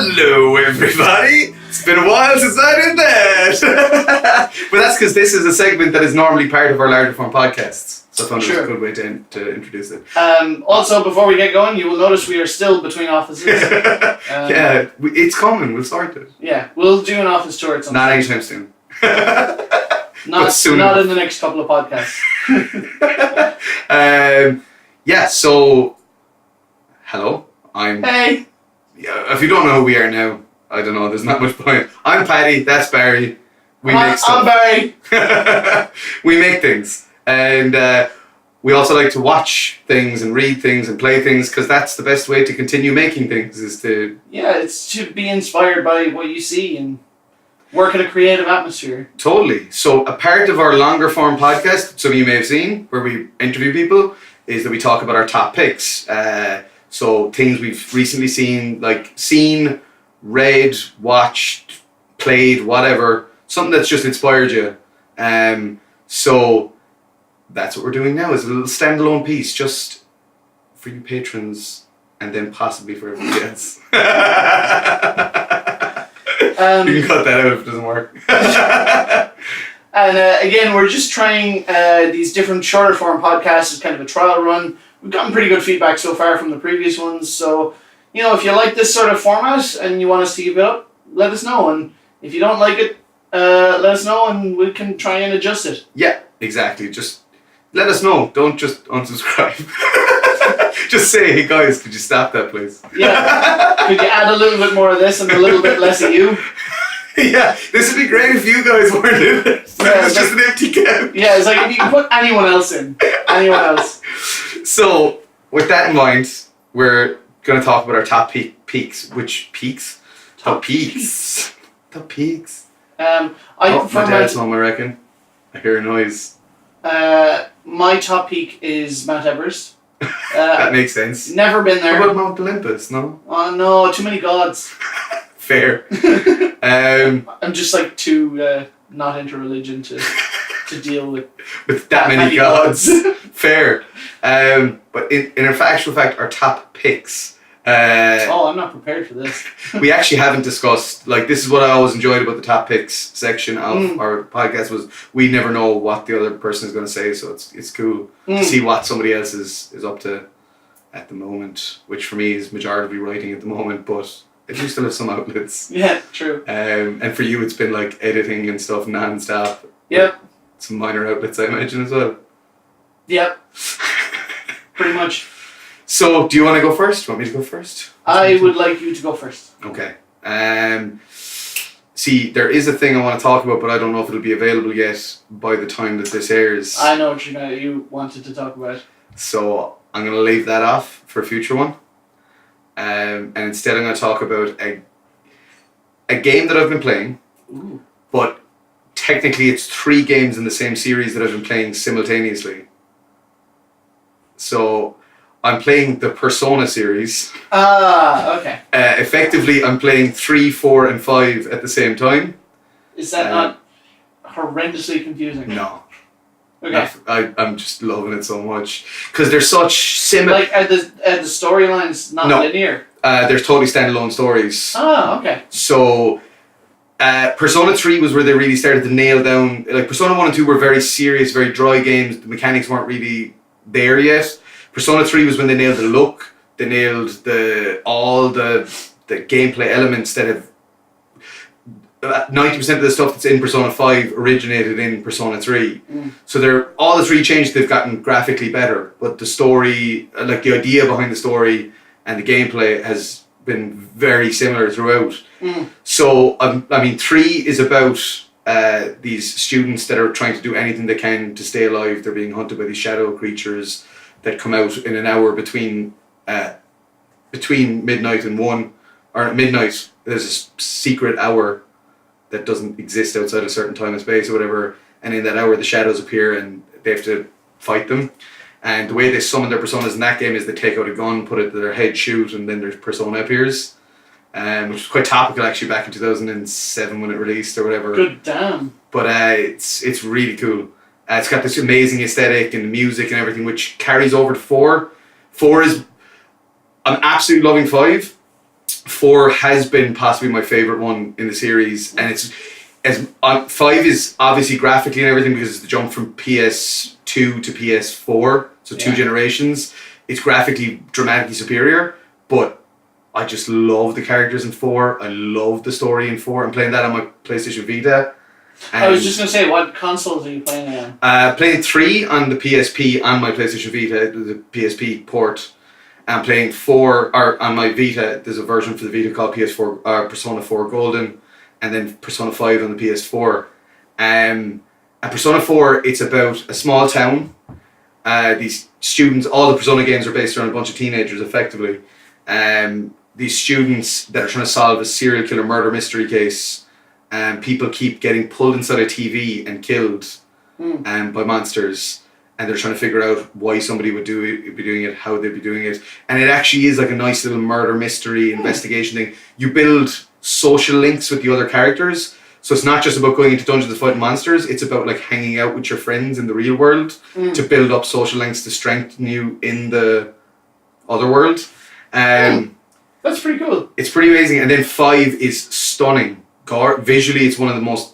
Hello, everybody. It's been a while since I did that. But that's because this is a segment that is normally part of our larger form podcasts. So I thought it was a good way to introduce it. Also, before we get going, you will notice we are still between offices. Yeah, it's coming. We'll start it. Yeah, we'll do an office tour at some Not anytime soon. Not in the next couple of podcasts. Yeah, so... Hello, Hey! Yeah, if you don't know who we are now, I don't know, there's not much point. I'm Paddy, that's Barry. We make stuff. I'm Barry. We make things. And we also like to watch things and read things and play things because that's the best way to continue making things is to... Yeah, it's to be inspired by what you see and work in a creative atmosphere. Totally. So a part of our longer form podcast, some of you may have seen, where we interview people, is that we talk about our top picks. So things we've recently seen, read, watched, played, whatever. Something that's just inspired you. So that's what we're doing now, is a little standalone piece just for you patrons and then possibly for everybody else. You can cut that out if it doesn't work. And again, we're just trying these different shorter form podcasts as kind of a trial run. We've gotten pretty good feedback so far from the previous ones. So, if you like this sort of format and you want us to keep it up, let us know. And if you don't like it, let us know and we can try and adjust it. Yeah, exactly. Just let us know. Don't just unsubscribe. Just say, hey guys, could you stop that please? Yeah. Could you add a little bit more of this and a little bit less of you? Yeah, this would be great if you guys weren't in it. Yeah, it's just an empty couch. Yeah, it's like if you can put anyone else in. Anyone else. So, with that in mind, we're going to talk about our top peaks. Which peaks? Top peaks. Top peaks. I prefer my dad's home, I reckon. I hear a noise. My top peak is Mount Everest. That makes sense. Never been there. What about Mount Olympus? No? Oh no, too many gods. Fair. I'm just too not into religion to deal with that many gods. Fair. But in actual fact, our top picks. I'm not prepared for this. We actually haven't discussed, this is what I always enjoyed about the top picks section of our podcast was we never know what the other person is going to say, so it's cool to see what somebody else is up to at the moment, which for me is majority writing at the moment, but I do still have some outlets. Yeah, true. And for you it's been editing and stuff non-stop. Yep. Some minor outlets I imagine as well. Yep. Pretty much. So, do you want to go first? Want me to go first? I would like you to go first. Okay. See, there is a thing I want to talk about, but I don't know if it'll be available yet by the time that this airs. I know what you wanted to talk about. So, I'm going to leave that off for a future one. And instead I'm going to talk about a game that I've been playing. Ooh. But technically it's 3 games in the same series that I've been playing simultaneously. So... I'm playing the Persona series. Okay. Effectively, I'm playing 3, 4, and 5 at the same time. Is that not horrendously confusing? No. Okay. I'm just loving it so much because they're such similar. Are the storylines not linear? They're totally standalone stories. Oh, okay. So, Persona 3 was where they really started to nail down. Persona 1 and 2 were very serious, very dry games. The mechanics weren't really there yet. Persona 3 was when they nailed the look, they nailed all the gameplay elements that have... 90% of the stuff that's in Persona 5 originated in Persona 3. So all the 3 changes, they've gotten graphically better, but the story, the idea behind the story and the gameplay has been very similar throughout. So, 3 is about these students that are trying to do anything they can to stay alive. They're being hunted by these shadow creatures that come out in an hour between midnight and 1, or at midnight there's a secret hour that doesn't exist outside a certain time and space or whatever, and in that hour the shadows appear and they have to fight them. And the way they summon their personas in that game is they take out a gun, put it to their head, shoot, and then their persona appears. Which was quite topical actually back in 2007 when it released or whatever. Good damn. But it's really cool. It's got this amazing aesthetic and music and everything, which carries over to 4. 4 is... I'm absolutely loving 5. 4 has been possibly my favorite one in the series, and it's 5 is obviously graphically and everything because it's the jump from PS2 to PS4, so 2 generations. It's graphically dramatically superior, but I just love the characters in 4. I love the story in 4. I'm playing that on my PlayStation Vita. I was just going to say, what consoles are you playing on? Playing 3 on the PSP on my PlayStation Vita, the PSP port. I'm playing 4 on my Vita. There's a version for the Vita called Persona 4 Golden, and then Persona 5 on the PS4. And Persona 4, it's about a small town. These students, all the Persona games are based around a bunch of teenagers, effectively. These students that are trying to solve a serial killer murder mystery case, and people keep getting pulled inside a TV and killed by monsters. And they're trying to figure out why somebody would be doing it, how they'd be doing it. And it actually is like a nice little murder mystery investigation thing. You build social links with the other characters. So it's not just about going into dungeons and fighting monsters. It's about like hanging out with your friends in the real world to build up social links to strengthen you in the other world. That's pretty cool. It's pretty amazing. And then 5 is stunning. Visually, it's one of the most...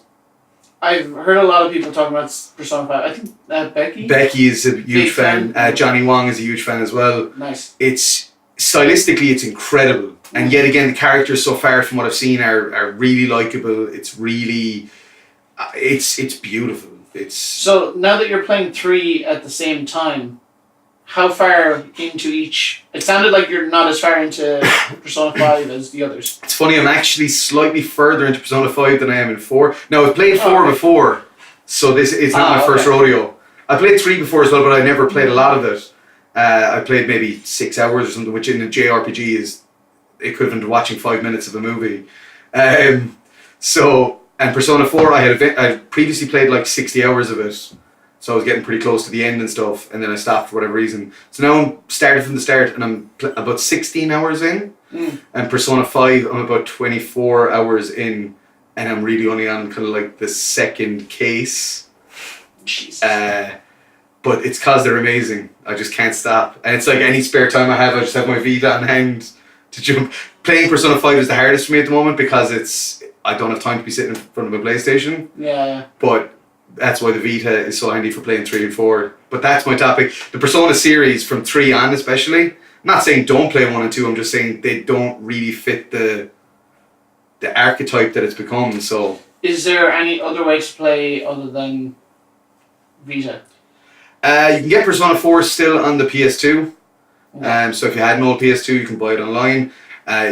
I've heard a lot of people talking about Persona 5. I think Becky? Becky is a huge fan. Johnny Wong is a huge fan as well. Nice. It's stylistically, it's incredible. And yet again, the characters so far from what I've seen are really likable. It's really... It's beautiful. So now that you're playing 3 at the same time, how far into each... It sounded like you're not as far into Persona 5 as the others. It's funny, I'm actually slightly further into Persona 5 than I am in 4. Now, I've played 4 before, so it's not my first rodeo. I played 3 before as well, but I never played a lot of it. I played maybe 6 hours or something, which in a JRPG is equivalent to watching 5 minutes of a movie. And Persona 4, I had previously played like 60 hours of it. So I was getting pretty close to the end and stuff, and then I stopped for whatever reason. So now I'm started from the start, and I'm about 16 hours in. And Persona 5, I'm about 24 hours in, and I'm really only on kind of like the second case. Jesus. But it's because they're amazing. I just can't stop. And it's like any spare time I have, I just have my Vita on hand to jump. Playing Persona 5 is the hardest for me at the moment because I don't have time to be sitting in front of my PlayStation. Yeah. But that's why the Vita is so handy for playing 3 and 4. But that's my topic. The Persona series from 3 on especially. I'm not saying don't play 1 and 2, I'm just saying they don't really fit the archetype that it's become. So is there any other way to play other than Vita? You can get Persona 4 still on the PS2. So if you had an old PS2, you can buy it online.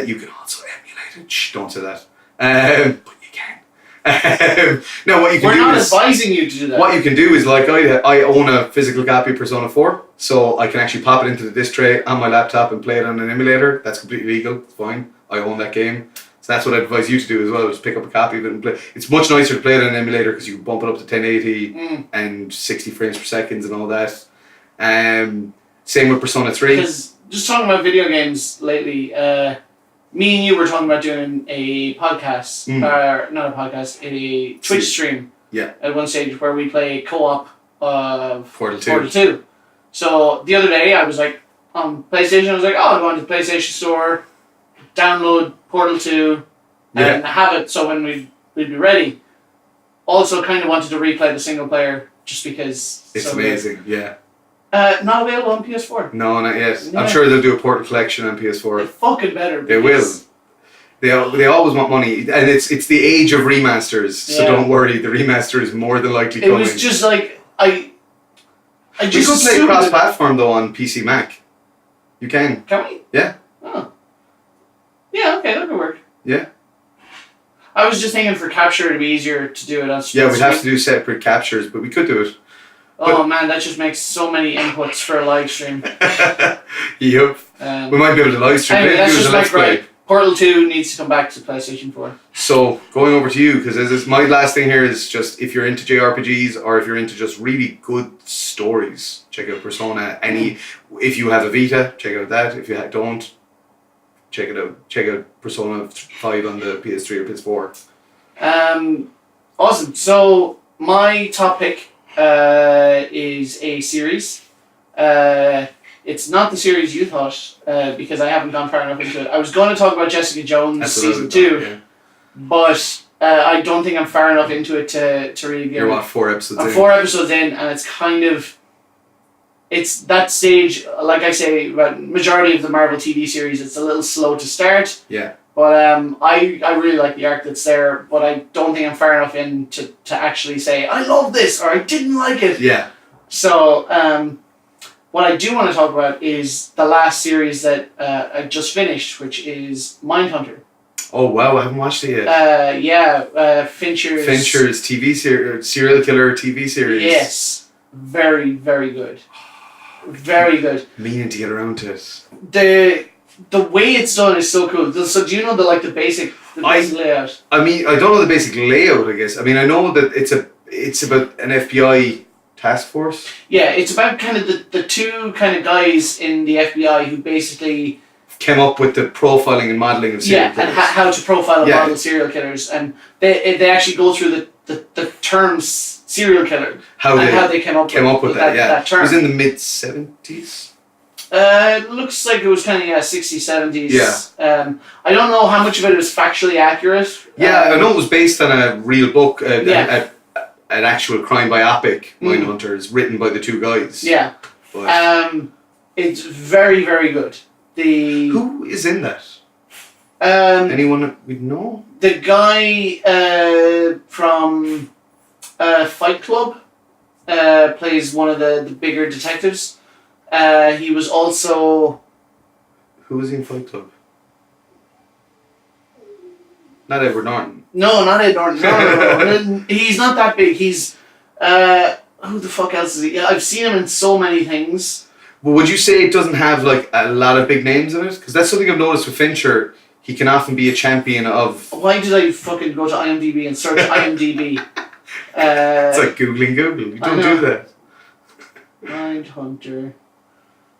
You can also emulate it. Shh, don't say that. But you can. No, what you can We're do not is... advising you to do that. What you can do is, like, I own a physical copy of Persona 4, so I can actually pop it into the disc tray on my laptop and play it on an emulator. That's completely legal. It's fine. I own that game. So that's what I advise you to do as well, is pick up a copy of it and play. It's much nicer to play it on an emulator because you can bump it up to 1080 and 60 frames per second and all that. Same with Persona 3. Because just talking about video games lately, me and you were talking about doing a podcast, or not a podcast, a Twitch stream. Yeah. At one stage where we play co-op of Portal 2. So the other day I was like, on PlayStation, I was like, I'll go onto the PlayStation Store, download Portal 2, and have it so when we'd be ready. Also kind of wanted to replay the single player just because... It's amazing, yeah. Not available on PS4. No, not yet. Yeah. I'm sure they'll do a Portal collection on PS4. They fucking better. They will. They always want money, and it's the age of remasters. So don't worry, the remaster is more than likely coming. It was just like I just. You can play cross-platform though on PC Mac. You can. Can we? Yeah. Oh. Yeah. Okay, that could work. Yeah. I was just thinking for capture it'd be easier to do it on. Yeah, we'd have to do separate captures, but we could do it. Oh man, that just makes so many inputs for a live stream. Yep. We might be able to live stream. Anyway, that's just my gripe. Portal 2 needs to come back to PlayStation 4. So, going over to you, because my last thing here is just, if you're into JRPGs, or if you're into just really good stories, check out Persona. If you have a Vita, check out that. If you don't, check it out. Check out Persona 5 on the PS3 or PS4. Awesome. So, my top pick is a series. It It's not the series you thought, because I haven't gone far enough into it. I was going to talk about Jessica Jones That's what I season was 2, yeah. but I don't think I'm far enough into it to really get You're what, 4 episodes I'm in? 4 episodes in, and it's kind of... It's that stage, like I say, about majority of the Marvel TV series, it's a little slow to start. Yeah. But I really like the arc that's there, but I don't think I'm far enough in to actually say, I love this, or I didn't like it. Yeah. So, what I do want to talk about is the last series that I just finished, which is Mindhunter. Oh wow, I haven't watched it yet. Fincher's TV series, serial killer TV series. Yes. Very, very good. Very good. Meaning to get around to it. The way it's done is so cool. So do you know the basic layout? I mean, I don't know the basic layout, I guess. I mean, I know that it's about an FBI task force. Yeah, it's about kind of the two kind of guys in the FBI who basically came up with the profiling and modelling of serial killers. And how to profile and model serial killers. And they actually go through the terms serial killer. How they came up with that term. It was in the mid-70s. It looks like it was kind of 60s, 70s. Yeah. I don't know how much of it is factually accurate. Yeah, I know it was based on a real book, an actual crime biopic, Mindhunters, written by the two guys. Yeah. But, it's very, very good. Who is in that? Anyone we know? The guy from Fight Club plays one of the bigger detectives. He was also... Who was he in Fight Club? Not Edward Norton. No, not Ed Norton. No. He's not that big. He's... who the fuck else is he? I've seen him in so many things. Well, would you say it doesn't have like a lot of big names in it? Because that's something I've noticed with Fincher. He can often be a champion of... Why did I fucking go to IMDb and search IMDb? It's like Googling Google. You don't do that. Mindhunter.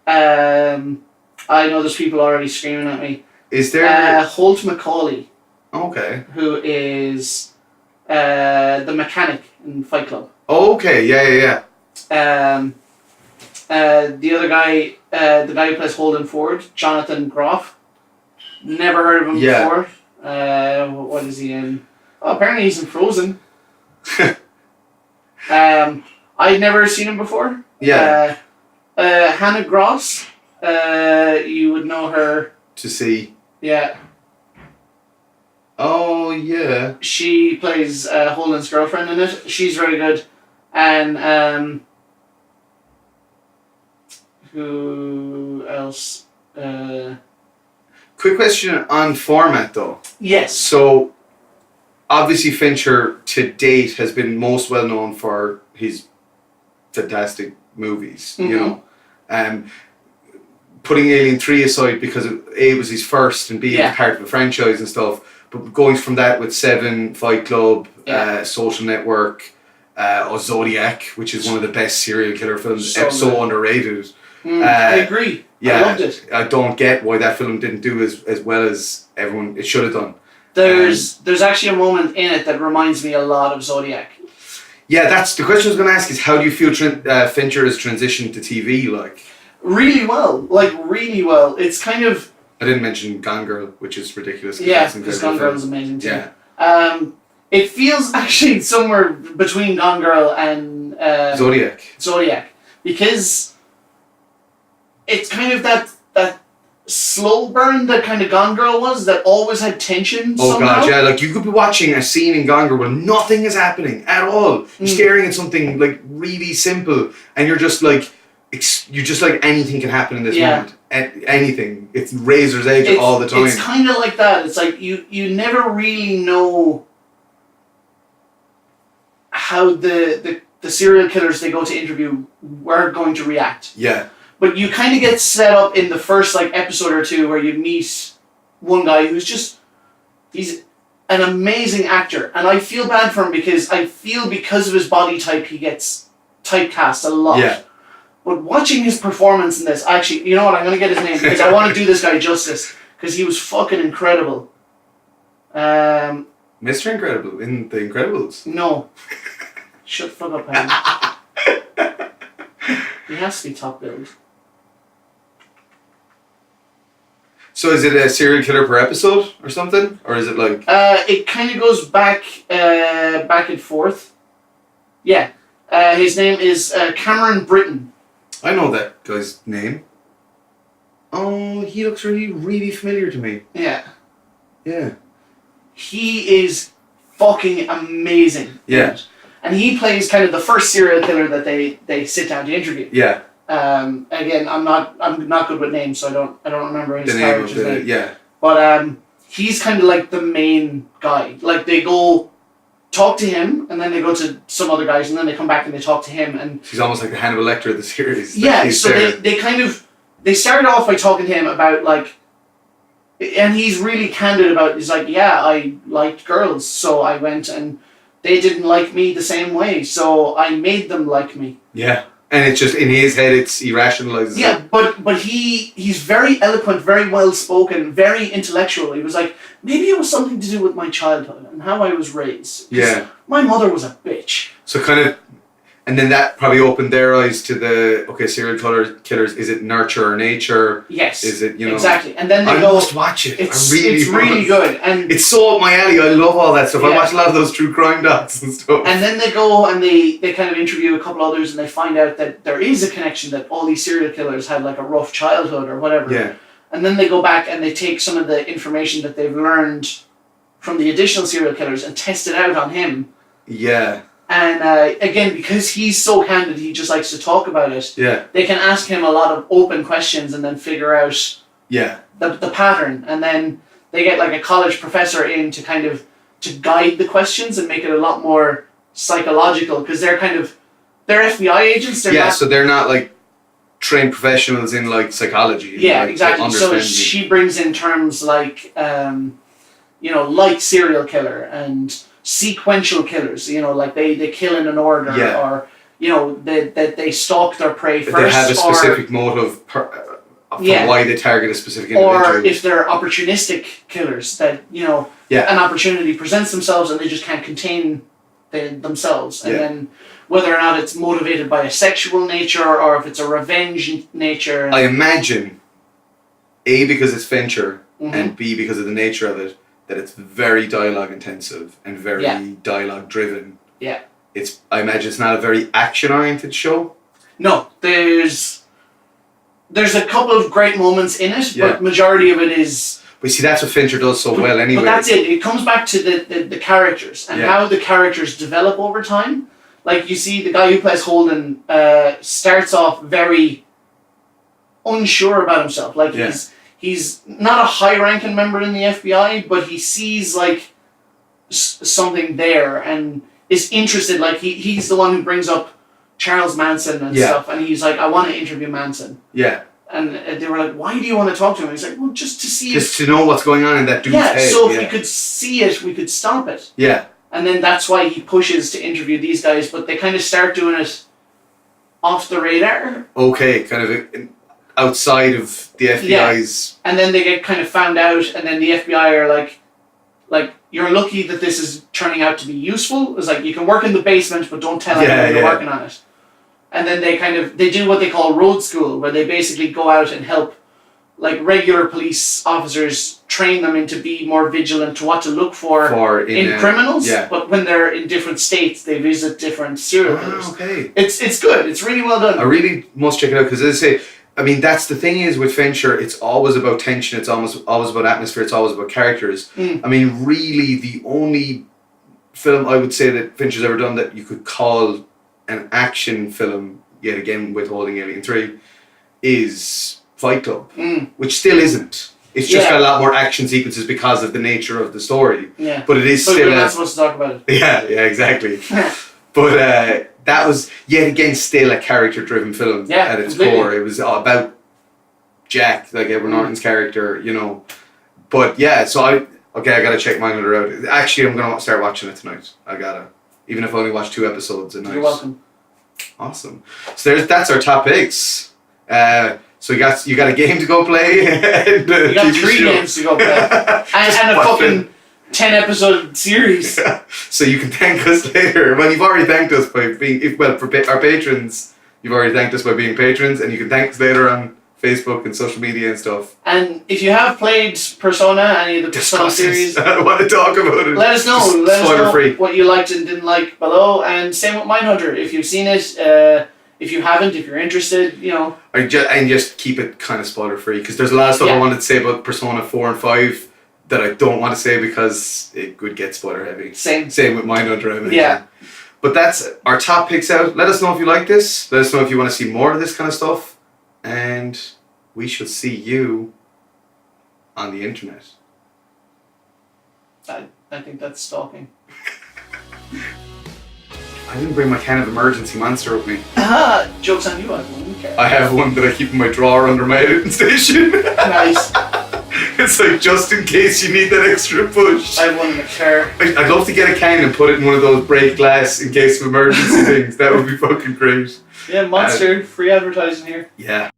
I know there's people already screaming at me. Is there... Holt McCauley. Okay. Who is the mechanic in Fight Club. Oh, okay, yeah. The other guy, the guy who plays Holden Ford, Jonathan Groff. Never heard of him before. What is he in? Oh, apparently he's in Frozen. I'd never seen him before. Yeah. Hannah Gross. You would know her. To see. Yeah. Oh, yeah. She plays Holden's girlfriend in it. She's very good. And who else? Quick question on format, though. Yes. So, obviously Fincher to date has been most well known for his fantastic movies, you know. Putting Alien 3 aside because A was his first and B was part of a franchise and stuff, but going from that with Seven, Fight Club, Social Network, or Zodiac, which is one of the best serial killer films, so underrated. I agree. Yeah, I loved it. I don't get why that film didn't do as well as it should have done. There's actually a moment in it that reminds me a lot of Zodiac. Yeah, that's the question I was going to ask is how do you feel Fincher has transitioned to TV like? Really well. Really well. It's kind of... I didn't mention Gone Girl, which is ridiculous. Yeah, because Gone Girl is amazing too. Yeah. It feels actually somewhere between Gone Girl and... Zodiac. Because it's kind of that slow burn that kind of Gone Girl was, that always had tension somehow. God, yeah, like you could be watching a scene in Gone Girl where nothing is happening at all. You're staring at something like really simple and you're just like anything can happen in this moment. Anything. It's razor's edge all the time. It's kind of like that. It's like you never really know how the serial killers they go to interview were going to react. Yeah. But you kind of get set up in the first episode or two where you meet one guy who's he's an amazing actor. And I feel bad for him because I feel because of his body type he gets typecast a lot. Yeah. But watching his performance in this, actually, you know what, I'm going to get his name because I want to do this guy justice because he was fucking incredible. Mr. Incredible in The Incredibles? No. Shut the fuck up, man. He has to be top billed. So is it a serial killer per episode or something? Or is it like... It kind of goes back and forth. Yeah. His name is Cameron Britton. I know that guy's name. Oh, he looks really, really familiar to me. Yeah. Yeah. He is fucking amazing. Yeah. And he plays kind of the first serial killer that they sit down to interview. Yeah. Again, I'm not good with names, so I don't remember his character's name. Yeah. But he's kind of like the main guy. Like they go talk to him, and then they go to some other guys, and then they come back and they talk to him. And he's almost like the Hannibal Lecter of the series. Yeah. So they started off by talking to him about like, and he's really candid about. He's like, yeah, I liked girls, so I went and they didn't like me the same way, so I made them like me. Yeah. And it's just, in his head, he rationalizes it. Yeah, but he's very eloquent, very well spoken, very intellectual. He was like, maybe it was something to do with my childhood and how I was raised. Yeah. My mother was a bitch. So kind of, and then that probably opened their eyes to serial killers, is it nurture or nature? Yes. Is it, Exactly. And then they I must watch it. It's really good. And it's so up my alley. I love all that stuff. Yeah. I watch a lot of those true crime docs and stuff. And then they go and they kind of interview a couple others, and they find out that there is a connection, that all these serial killers had like a rough childhood or whatever. Yeah. And then they go back and they take some of the information that they've learned from the additional serial killers and test it out on him. Yeah. And again, because he's so candid, he just likes to talk about it. Yeah. They can ask him a lot of open questions and then figure out the pattern. And then they get like a college professor in to kind of to guide the questions and make it a lot more psychological, because they're FBI agents. So they're not like trained professionals in like psychology. Yeah, like, exactly. So she brings in terms like like serial killer and sequential killers, like they kill in an order, or that they stalk their prey first. They have a specific motive for why they target a specific individual. Or if they're opportunistic killers, that an opportunity presents themselves and they just can't contain themselves, and then whether or not it's motivated by a sexual nature or if it's a revenge nature. I imagine, A, because it's Fincher, and B, because of the nature of it, that it's very dialogue intensive and very dialogue driven. Yeah. I imagine it's not a very action oriented show. No, there's a couple of great moments in it, but majority of it is. But see, that's what Fincher does so well anyway. But that's it. It comes back to the characters and how the characters develop over time. Like you see, the guy who plays Holden starts off very unsure about himself. Like he's not a high-ranking member in the FBI, but he sees like something there and is interested. Like he's the one who brings up Charles Manson and stuff, and he's like, I want to interview Manson. Yeah. And they were like, why do you want to talk to him? And he's like, well, just to see to know what's going on in that dude's head. So if we could see it, we could stop it. Yeah. And then that's why he pushes to interview these guys, but they kind of start doing it off the radar. Okay, kind of outside of the FBI's... Yeah. And then they get kind of found out, and then the FBI are like, you're lucky that this is turning out to be useful. It's like, you can work in the basement, but don't tell anyone you're working on it. And then they do what they call road school, where they basically go out and help like regular police officers, train them into be more vigilant to what to look for in criminals. Yeah. But when they're in different states, they visit different serial killers. Okay. It's good. It's really well done. I really must check it out, because as I say, I mean, that's the thing is with Fincher, it's always about tension, it's always about atmosphere, it's always about characters. I mean, really, the only film I would say that Fincher's ever done that you could call an action film, yet again withholding Alien 3, is Fight Club, which still isn't. It's just got a lot more action sequences because of the nature of the story. Yeah. But it is still... We're not supposed to talk about it. Yeah, exactly. But that was, yet again, still a character-driven film at its core. It was about Jack, like Edward Norton's character, But yeah, so I gotta check Mindhunter out. Actually, I'm gonna start watching it tonight. Even if I only watch 2 episodes a night. You're welcome. Awesome. So that's our top picks. So you got a game to go play. You got 3 games to go play, and a fucking 10-episode series. So you can thank us later. Well, you've already thanked us by being for our patrons. You've already thanked us by being patrons, and you can thank us later on Facebook and social media and stuff. And if you have played Persona, any of the Persona series, I don't want to talk about it. let us know. Let us know free. what you liked and didn't like below. And same with Mindhunter. If you've seen it, if you haven't, if you're interested, you know. And just keep it kind of spoiler free, because there's a lot of stuff I wanted to say about Persona 4 and 5 that I don't want to say because it would get spoiler heavy. Same with Mindhunter, I mentioned. Yeah. But that's our top picks out. Let us know if you like this. Let us know if you want to see more of this kind of stuff. And we shall see you on the internet. I think that's stalking. I didn't bring my can of emergency monster with me. Joke's on you, I wouldn't care. I have one that I keep in my drawer under my editing station. Nice. It's like just in case you need that extra push. I have one in the car. I'd love to get a can and put it in one of those break glass in case of emergency things. That would be fucking great. Yeah, Monster, free advertising here. Yeah.